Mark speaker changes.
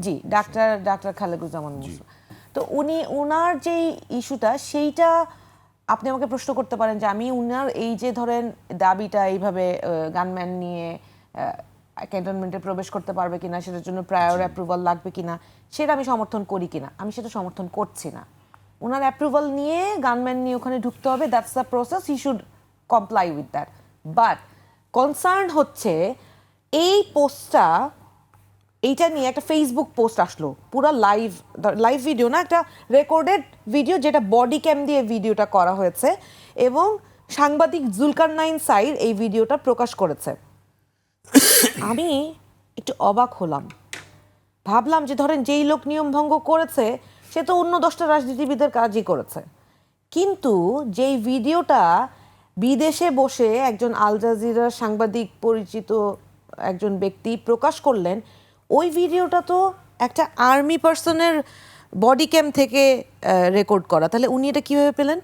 Speaker 1: জি doctor Khalekuzzaman মুসা। তো উনার যে ইস্যুটা সেইটা আপনি আমাকে প্রশ্ন করতে পারেন যে আমি উনার এই যে ধরেন দাবিটা এইভাবে গানম্যান নিয়ে ক্যান্টনমেন্টে প্রবেশ করতে পারবে কিনা, সেটার জন্য প্রায়র অ্যাপ্রুভাল লাগবে কিনা, সেটা আমি সমর্থন করি কিনা, আমি সেটা সমর্থন করছি না। ওনার অ্যাপ্রুভাল নিয়ে গানম্যান নিয়ে ওখানে ঢুকতে হবে, that's the process, he should comply with that. But concern হচ্ছে এই পোস্টটা, এইটা নিয়ে একটা ফেসবুক পোস্ট আসলো, পুরো লাইভ ভিডিও না, একটা রেকর্ডেড ভিডিও যেটা বডি ক্যাম দিয়ে ভিডিওটা করা হয়েছে এবং সাংবাদিক জুলকারনাইন সাইদ এই ভিডিওটা প্রকাশ করেছে। আমি একটু অবাক হলাম, ভাবলাম যে ধরেন যেই লোক নিয়ম ভঙ্গ করেছে সে তো অন্য 10টা রাজনীতিবিদের কাজই করেছে, কিন্তু যেই ভিডিওটা বিদেশে বসে একজন আল জাজিরার সাংবাদিক পরিচিত একজন ব্যক্তি প্রকাশ করলেন, ওই ভিডিওটা তো একটা আর্মি পার্সনের বডি ক্যাম থেকে রেকর্ড করা, তাহলে উনি এটা কীভাবে পেলেন?